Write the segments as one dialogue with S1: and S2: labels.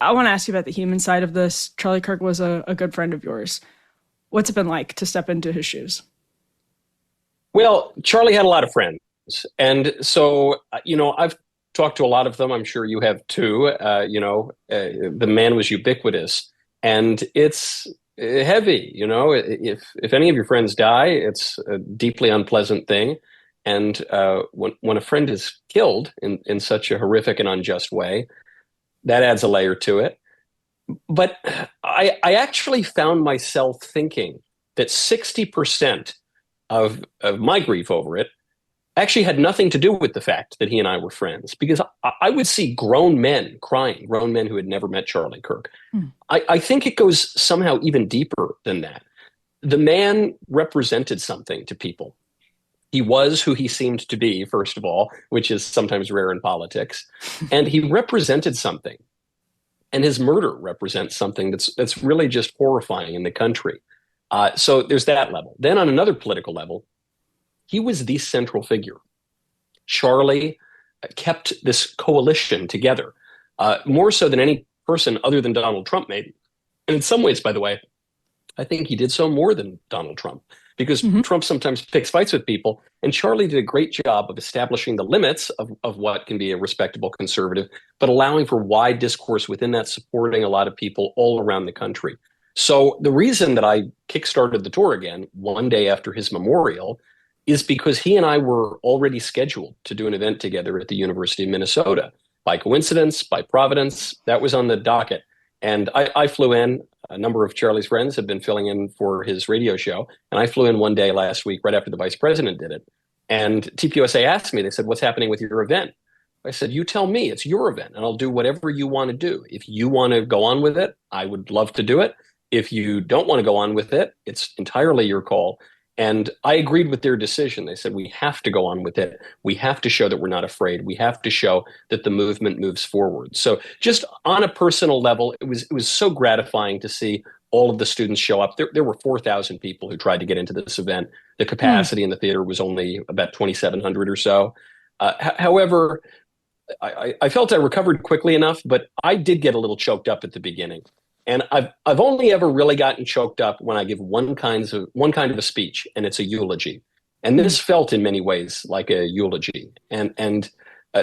S1: I want to ask you about the human side of this. Charlie Kirk was a good friend of yours. What's it been like to step into his shoes?
S2: Well, Charlie had a lot of friends. And so, I've talked to a lot of them. I'm sure you have too. The man was ubiquitous and it's heavy. If any of your friends die, it's a deeply unpleasant thing. And when a friend is killed in such a horrific and unjust way, that adds a layer to it. But I actually found myself thinking that 60% of my grief over it actually had nothing to do with the fact that he and I were friends, because I would see grown men crying, grown men who had never met Charlie Kirk. I think it goes somehow even deeper than that. The man represented something to people. He was who he seemed to be, first of all, which is sometimes rare in politics, and he represented something. And his murder represents something that's really just horrifying in the country. So there's that level. Then on another political level, he was the central figure. Charlie kept this coalition together, more so than any person other than Donald Trump, maybe. And in some ways, by the way, I think he did so more than Donald Trump, because Trump sometimes picks fights with people, and Charlie did a great job of establishing the limits of what can be a respectable conservative, but allowing for wide discourse within that, supporting a lot of people all around the country. So the reason that I kickstarted the tour again one day after his memorial is because he and I were already scheduled to do an event together at the University of Minnesota. By coincidence, by providence, that was on the docket. And I flew in. A number of Charlie's friends had been filling in for his radio show. And I flew in one day last week, right after the vice president did it. And TPUSA asked me, they said, "What's happening with your event?" I said, "You tell me, it's your event, and I'll do whatever you want to do. If you want to go on with it, I would love to do it. If you don't want to go on with it, it's entirely your call." And I agreed with their decision. They said, we have to go on with it. We have to show that we're not afraid. We have to show that the movement moves forward. So just on a personal level, it was so gratifying to see all of the students show up. There were 4,000 people who tried to get into this event. The capacity in the theater was only about 2,700 or so. However, I felt I recovered quickly enough, but I did get a little choked up at the beginning. And I've only ever really gotten choked up when I give one kind of a speech, and it's a eulogy. And this felt in many ways like a eulogy.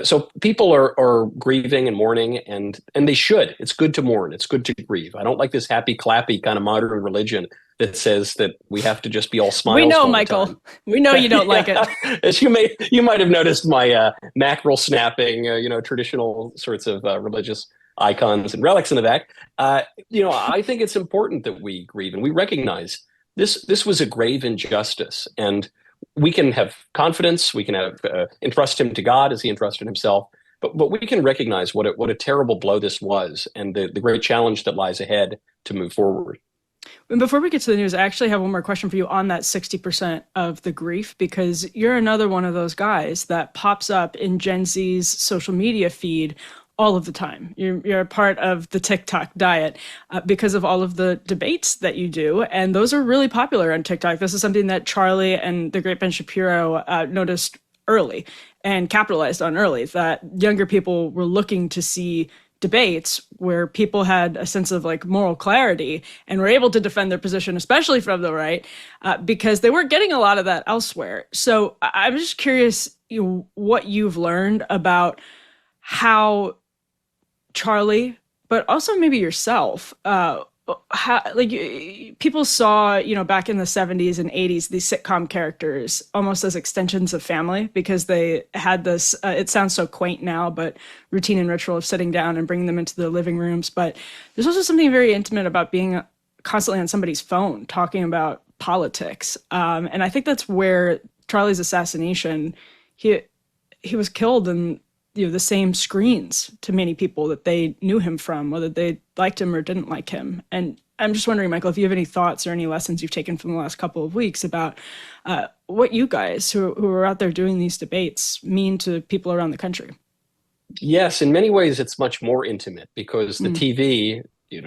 S2: So people are grieving and mourning, and they should. It's good to mourn. It's good to grieve. I don't like this happy clappy kind of modern religion that says that we have to just be all smiles.
S1: We know,
S2: all the
S1: Michael.
S2: time.
S1: We know you don't like it.
S2: As you might have noticed my mackerel snapping, traditional sorts of religious icons and relics in the back. I think it's important that we grieve and we recognize this was a grave injustice, and we can have confidence. We can have entrust him to God as he entrusted himself, but we can recognize what a terrible blow this was, and the great challenge that lies ahead to move forward.
S1: And before we get to the news, I actually have one more question for you on that 60% of the grief, because you're another one of those guys that pops up in Gen Z's social media feed all of the time. You're a part of the TikTok diet because of all of the debates that you do. And those are really popular on TikTok. This is something that Charlie and the great Ben Shapiro noticed early and capitalized on early, that younger people were looking to see debates where people had a sense of like moral clarity and were able to defend their position, especially from the right, because they weren't getting a lot of that elsewhere. So I'm just curious, what you've learned about how Charlie, but also maybe yourself, people saw, back in the 70s and 80s, these sitcom characters almost as extensions of family, because they had this, it sounds so quaint now, but routine and ritual of sitting down and bringing them into their living rooms. But there's also something very intimate about being constantly on somebody's phone talking about politics. And I think that's where Charlie's assassination, he was killed in the same screens to many people that they knew him from, whether they liked him or didn't like him. And I'm just wondering, Michael, if you have any thoughts or any lessons you've taken from the last couple of weeks about what you guys who are out there doing these debates mean to people around the country.
S2: Yes, in many ways, it's much more intimate because the TV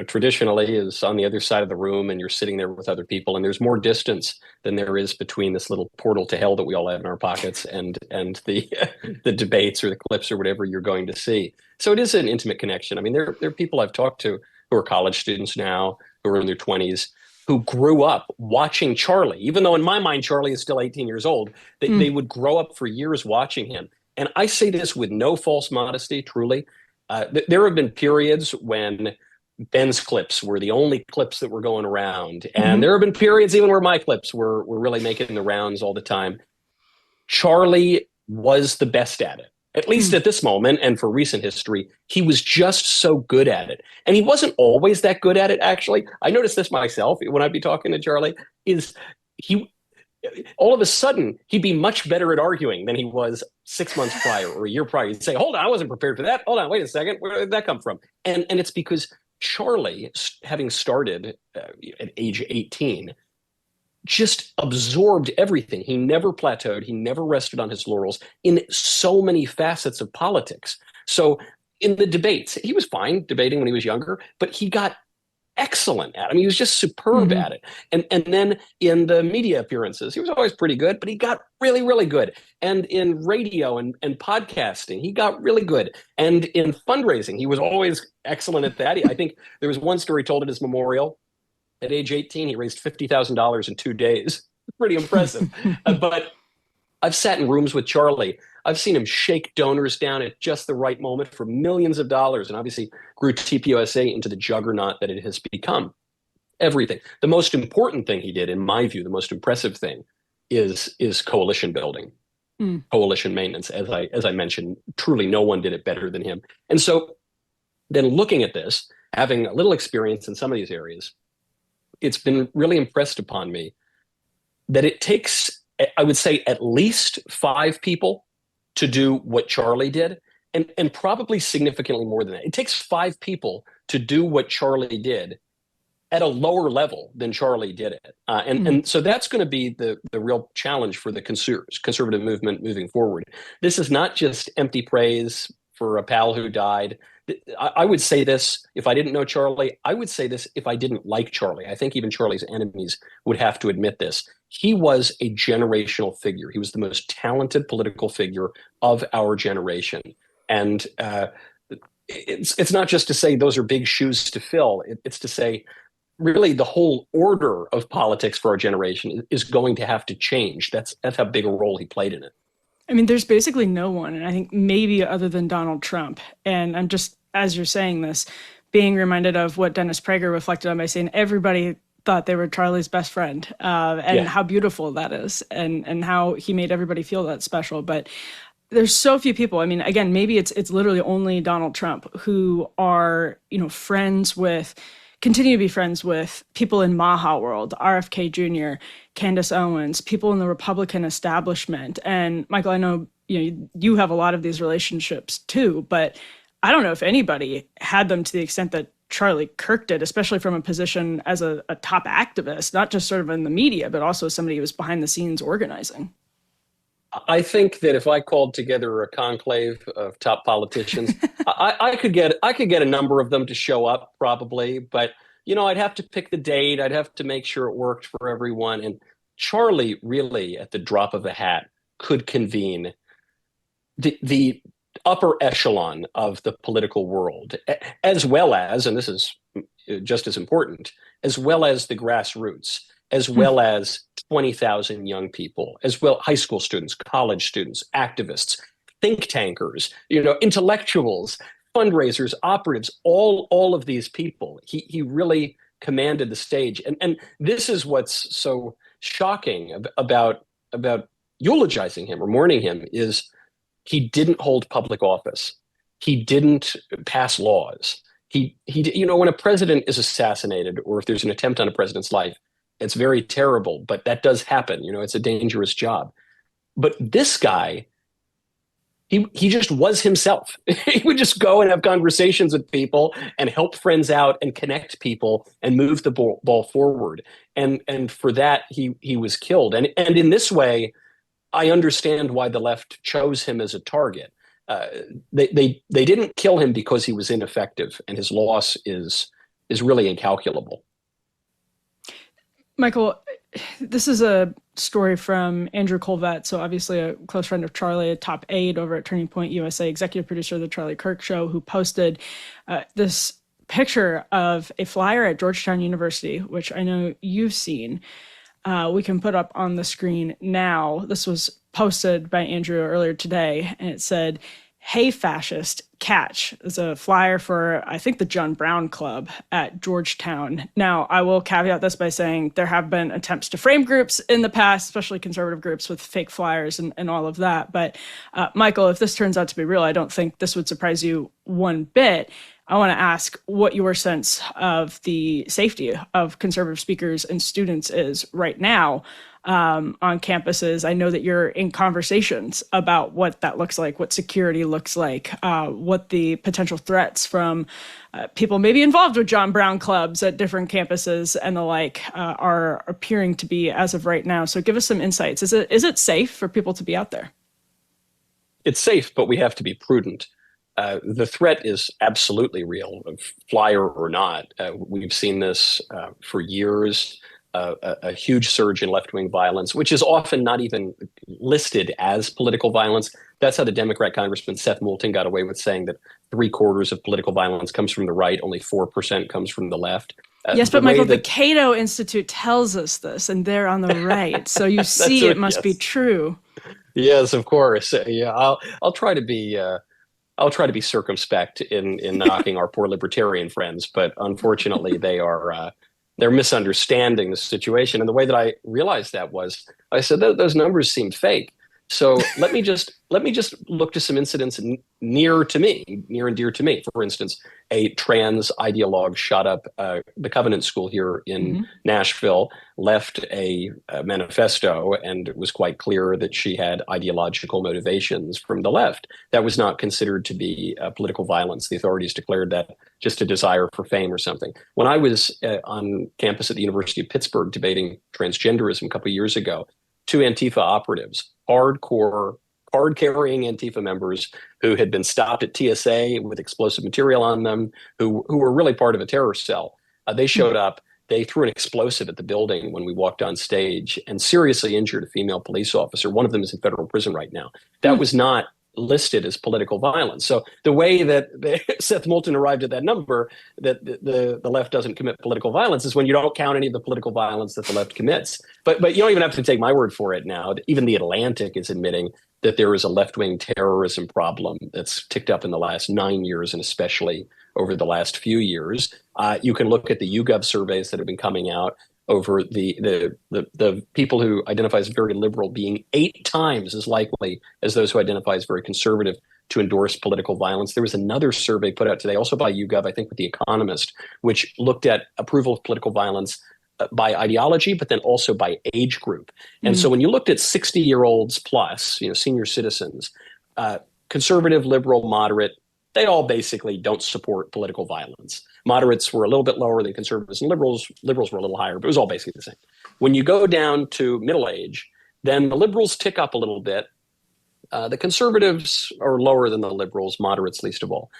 S2: traditionally is on the other side of the room, and you're sitting there with other people, and there's more distance than there is between this little portal to hell that we all have in our pockets and the the debates or the clips or whatever you're going to see. So it is an intimate connection. I mean, there are people I've talked to who are college students now, who are in their 20s, who grew up watching Charlie, even though in my mind Charlie is still 18 years old. They would grow up for years watching him. And I say this with no false modesty, truly. There have been periods when Ben's clips were the only clips that were going around. And there have been periods even where my clips were really making the rounds all the time. Charlie was the best at it, at least at this moment. And for recent history, he was just so good at it. And he wasn't always that good at it, actually. I noticed this myself when I'd be talking to Charlie, is he all of a sudden he'd be much better at arguing than he was 6 months prior or a year prior. He'd say, hold on, I wasn't prepared for that. Hold on, wait a second. Where did that come from? And it's because Charlie, having started at age 18, just absorbed everything. He never plateaued. He never rested on his laurels in so many facets of politics. So in the debates, he was fine debating when he was younger, but he got excellent at it. I mean, he was just superb at it. And then in the media appearances, he was always pretty good, but he got really, really good. And in radio and podcasting, he got really good. And in fundraising, he was always excellent at that. I think there was one story told at his memorial. At age 18, he raised $50,000 in 2 days. Pretty impressive. But I've sat in rooms with Charlie. I've seen him shake donors down at just the right moment for millions of dollars, and obviously grew TPUSA into the juggernaut that it has become. Everything. The most important thing he did, in my view, the most impressive thing, is coalition building, coalition maintenance. As I mentioned, truly no one did it better than him. And so then looking at this, having a little experience in some of these areas, it's been really impressed upon me that it takes, I would say, at least 5 people to do what Charlie did, and probably significantly more than that. It takes 5 people to do what Charlie did at a lower level than Charlie did it. And so that's going to be the real challenge for the conservative movement moving forward. This is not just empty praise for a pal who died. I would say this if I didn't know Charlie. I would say this if I didn't like Charlie. I think even Charlie's enemies would have to admit this. He was a generational figure. He was the most talented political figure of our generation. And it's not just to say those are big shoes to fill. It's to say really the whole order of politics for our generation is going to have to change. That's how big a role he played in it.
S1: I mean, there's basically no one, and I think maybe other than Donald Trump. And I'm just, as you're saying this, being reminded of what Dennis Prager reflected on by saying everybody thought they were Charlie's best friend, and how beautiful that is, and how he made everybody feel that special. But there's so few people. I mean, again, maybe it's literally only Donald Trump who are, friends with, continue to be friends with people in Maha world, RFK Jr., Candace Owens, people in the Republican establishment. And Michael, I know you have a lot of these relationships too, but I don't know if anybody had them to the extent that Charlie Kirk did, especially from a position as a top activist, not just sort of in the media, but also somebody who was behind the scenes organizing.
S2: I think that if I called together a conclave of top politicians, I could get a number of them to show up probably, but I'd have to pick the date. I'd have to make sure it worked for everyone. And Charlie really, at the drop of a hat, could convene the upper echelon of the political world, as well as, and this is just as important, as well as the grassroots, as well as 20,000 young people, as well high school students, college students, activists, think tankers, intellectuals, fundraisers, operatives, all of these people. He really commanded the stage. And this is what's so shocking about eulogizing him or mourning him is he didn't hold public office. He didn't pass laws. He when a president is assassinated or if there's an attempt on a president's life, it's very terrible, but that does happen. It's a dangerous job. But this guy, he just was himself. He would just go and have conversations with people and help friends out and connect people and move the ball forward. And for that, he was killed. And in this way, I understand why the left chose him as a target. They didn't kill him because he was ineffective, and his loss is is really incalculable.
S1: Michael, this is a story from Andrew Colvett, so obviously a close friend of Charlie, a top aide over at Turning Point USA, executive producer of the Charlie Kirk Show, who posted this picture of a flyer at Georgetown University, which I know you've seen. We can put up on the screen now. This was posted by Andrew earlier today, and it said, "Hey fascist, catch." It's a flyer for, I think, the John Brown Club at Georgetown. Now, I will caveat this by saying there have been attempts to frame groups in the past, especially conservative groups, with fake flyers and all of that. But Michael, if this turns out to be real, I don't think this would surprise you one bit. I want to ask what your sense of the safety of conservative speakers and students is right now on campuses. I know that you're in conversations about what that looks like, what security looks like, what the potential threats from people maybe involved with John Brown clubs at different campuses and the like are appearing to be as of right now. So give us some insights. Is it safe for people to be out there?
S2: It's safe, but we have to be prudent. The threat is absolutely real, flyer or not. We've seen this for years. A huge surge in left-wing violence, which is often not even listed as political violence. That's how the Democrat Congressman Seth Moulton got away with saying that 3/4 of political violence comes from the right, only 4% comes from the left.
S1: Yes, but Michael, the Cato Institute tells us this, and they're on the right. So you see it must be true.
S2: Yes, of course. Yeah, I'll try to be circumspect in knocking our poor libertarian friends, but unfortunately they're misunderstanding the situation. And the way that I realized that was, I said those numbers seemed fake. So let me just look to some incidents near and dear to me. For instance, a trans ideologue shot up the Covenant School here in Nashville, left a manifesto, and it was quite clear that she had ideological motivations from the left. That was not considered to be political violence. The authorities declared that just a desire for fame or something. When I was on campus at the University of Pittsburgh debating transgenderism a couple of years ago, two Antifa operatives, hardcore, card-carrying Antifa members who had been stopped at TSA with explosive material on them, who were really part of a terror cell. They showed up. They threw an explosive at the building when we walked on stage and seriously injured a female police officer. One of them is in federal prison right now. That was not listed as political violence. So the way that Seth Moulton arrived at that number, that the left doesn't commit political violence, is when you don't count any of the political violence that the left commits. But you don't even have to take my word for it now. Even The Atlantic is admitting that there is a left-wing terrorism problem that's ticked up in the last 9 years, and especially over the last few years. You can look at the YouGov surveys that have been coming out over the people who identify as very liberal being 8 times as likely as those who identify as very conservative to endorse political violence. There was another survey put out today, also by YouGov, I think with The Economist, which looked at approval of political violence by ideology, but then also by age group. And so when you looked at 60-year-olds plus, senior citizens, conservative, liberal, moderate, they all basically don't support political violence. Moderates were a little bit lower than conservatives, and liberals were a little higher, but it was all basically the same. When you go down to middle age, then the liberals tick up a little bit. The conservatives are lower than the liberals, moderates least of all.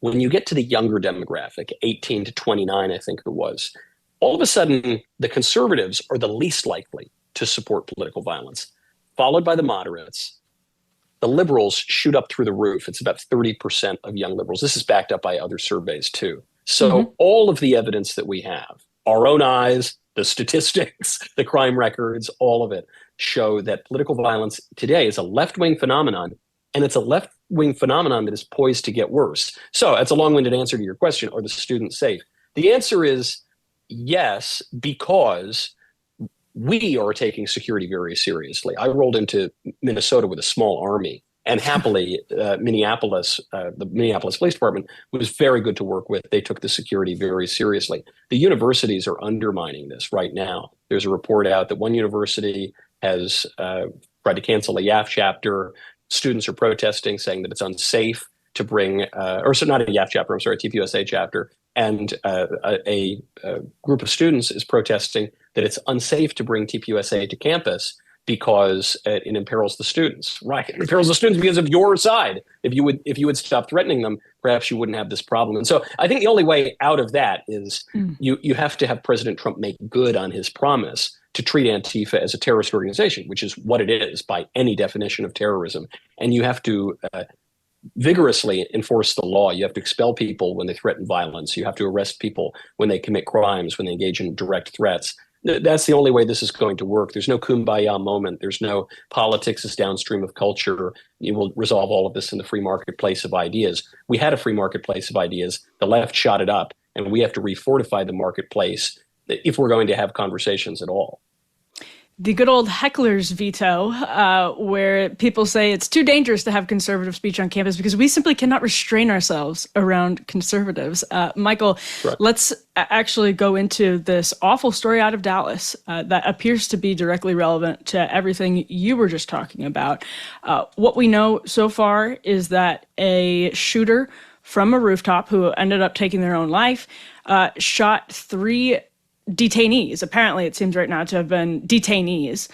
S2: When you get to the younger demographic, 18 to 29, I think it was, all of a sudden, the conservatives are the least likely to support political violence, followed by the moderates. The liberals shoot up through the roof. It's about 30% of young liberals. This is backed up by other surveys too. So all of the evidence that we have, our own eyes, the statistics, the crime records, all of it show that political violence today is a left-wing phenomenon, and it's a left-wing phenomenon that is poised to get worse. So that's a long-winded answer to your question, are the students safe? The answer is yes, because we are taking security very seriously. I rolled into Minnesota with a small army, and happily, the Minneapolis Police Department was very good to work with. They took the security very seriously. The universities are undermining this right now. There's a report out that one university has tried to cancel a YAF chapter. Students are protesting, saying that it's unsafe to bring, not a YAF chapter, I'm sorry, a TPUSA chapter. And a group of students is protesting that it's unsafe to bring TPUSA to campus because it imperils the students. Right, it imperils the students because of your side. If you would stop threatening them, perhaps you wouldn't have this problem. And so I think the only way out of that is you have to have President Trump make good on his promise to treat Antifa as a terrorist organization, which is what it is by any definition of terrorism. And you have to vigorously enforce the law. You have to expel people when they threaten violence. You have to arrest people when they commit crimes, when they engage in direct threats. That's the only way this is going to work. There's no kumbaya moment. There's no politics is downstream of culture. You will resolve all of this in the free marketplace of ideas. We had a free marketplace of ideas. The left shot it up, and we have to refortify the marketplace if we're going to have conversations at all.
S1: The good old heckler's veto, where people say it's too dangerous to have conservative speech on campus because we simply cannot restrain ourselves around conservatives. Michael,
S2: right.
S1: Let's actually go into this awful story out of Dallas that appears to be directly relevant to everything you were just talking about. What we know so far is that a shooter from a rooftop who ended up taking their own life shot 3 detainees. Apparently, it seems right now to have been detainees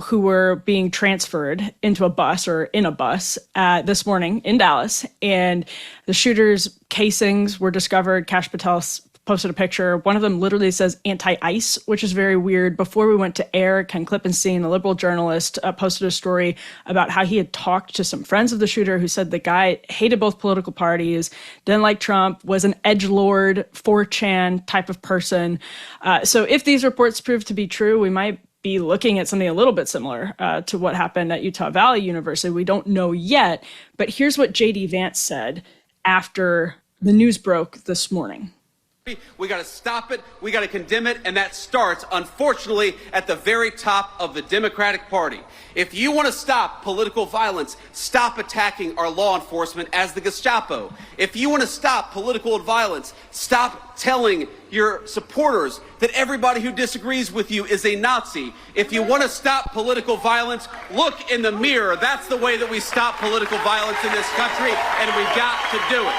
S1: who were being transferred into a bus or in a bus this morning in Dallas. And the shooter's casings were discovered. Kash Patel posted a picture. One of them literally says anti-ICE, which is very weird. Before we went to air, Ken Klippenstein, a liberal journalist, posted a story about how he had talked to some friends of the shooter who said the guy hated both political parties, didn't like Trump, was an edgelord, 4chan type of person. So if these reports prove to be true, we might be looking at something a little bit similar to what happened at Utah Valley University. We don't know yet, but here's what J.D. Vance said after the news broke this morning.
S3: We got to stop it. We got to condemn it. And that starts, unfortunately, at the very top of the Democratic Party. If you want to stop political violence, stop attacking our law enforcement as the Gestapo. If you want to stop political violence, stop telling your supporters that everybody who disagrees with you is a Nazi. If you want to stop political violence, look in the mirror. That's the way that we stop political violence in this country, and we've got to do it.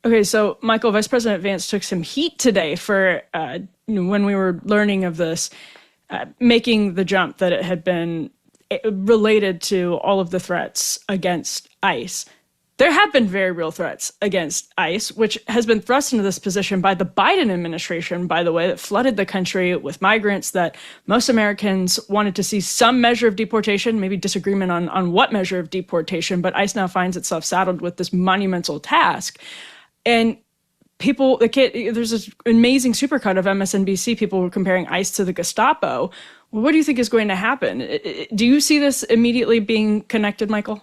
S1: Okay, so Michael, Vice President Vance took some heat today for when we were learning of this, making the jump that it had been related to all of the threats against ICE. There have been very real threats against ICE, which has been thrust into this position by the Biden administration, by the way, that flooded the country with migrants, that most Americans wanted to see some measure of deportation, maybe disagreement on what measure of deportation, but ICE now finds itself saddled with this monumental task. And people, there's this amazing supercut of MSNBC, people were comparing ICE to the Gestapo. What do you think is going to happen? Do you see this immediately being connected, Michael?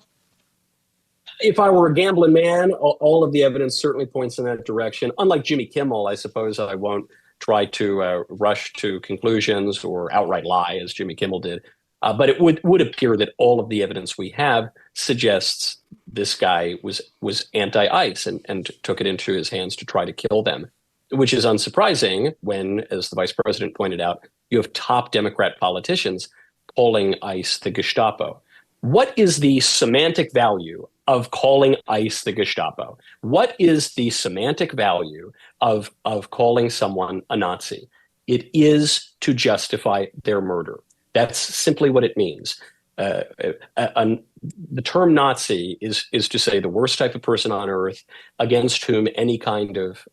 S2: If I were a gambling man, all of the evidence certainly points in that direction. Unlike Jimmy Kimmel, I suppose I won't try to rush to conclusions or outright lie, as Jimmy Kimmel did. But it would appear that all of the evidence we have suggests this guy was anti-ICE and took it into his hands to try to kill them, which is unsurprising when, as the vice president pointed out, you have top Democrat politicians calling ICE the Gestapo. What is the semantic value of calling ICE the Gestapo? What is the semantic value of calling someone a Nazi? It is to justify their murder. That's simply what it means. The term Nazi is to say the worst type of person on earth against whom any kind of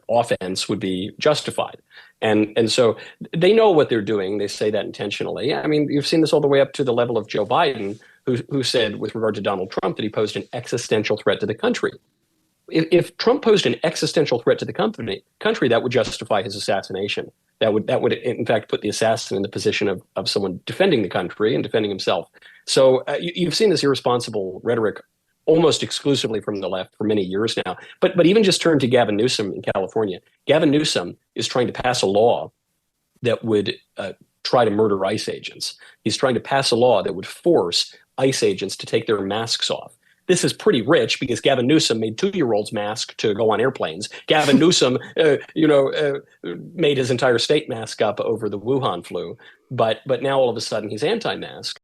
S2: offense would be justified. And so they know what they're doing. They say that intentionally. I mean, you've seen this all the way up to the level of Joe Biden, who said with regard to Donald Trump that he posed an existential threat to the country. If Trump posed an existential threat to the country, that would justify his assassination. That would in fact put the assassin in the position of someone defending the country and defending himself. So you've seen this irresponsible rhetoric almost exclusively from the left for many years now. But even just turn to Gavin Newsom in California. Gavin Newsom is trying to pass a law that would try to murder ICE agents. He's trying to pass a law that would force ICE agents to take their masks off. This is pretty rich because Gavin Newsom made 2-year-olds mask to go on airplanes. Gavin Newsom, made his entire state mask up over the Wuhan flu. But now all of a sudden he's anti-mask.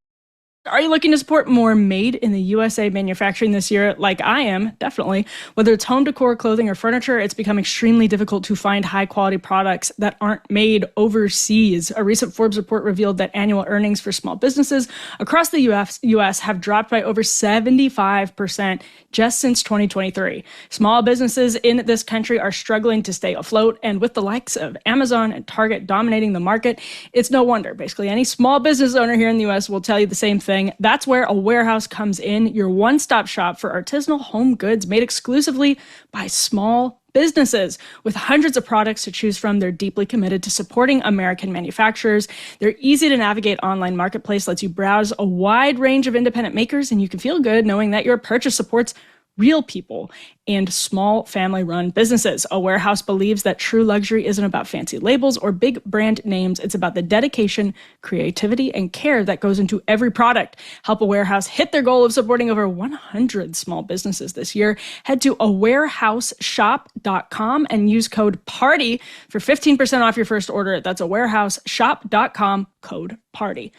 S1: Are you looking to support more made in the USA manufacturing this year? Like I am, definitely. Whether it's home decor, clothing, or furniture, it's become extremely difficult to find high quality products that aren't made overseas. A recent Forbes report revealed that annual earnings for small businesses across the US have dropped by over 75% just since 2023. Small businesses in this country are struggling to stay afloat, and with the likes of Amazon and Target dominating the market, it's no wonder. Basically, any small business owner here in the US will tell you the same thing. That's where a warehouse comes in, your one-stop shop for artisanal home goods made exclusively by small businesses. With hundreds of products to choose from, they're deeply committed to supporting American manufacturers. Their easy-to-navigate online marketplace lets you browse a wide range of independent makers, and you can feel good knowing that your purchase supports real people and small family-run businesses. A Warehouse believes that true luxury isn't about fancy labels or big brand names. It's about the dedication, creativity, and care that goes into every product. Help A Warehouse hit their goal of supporting over 100 small businesses this year. Head to awarehouseshop.com and use code PARTY for 15% off your first order. That's awarehouseshop.com, code PARTY.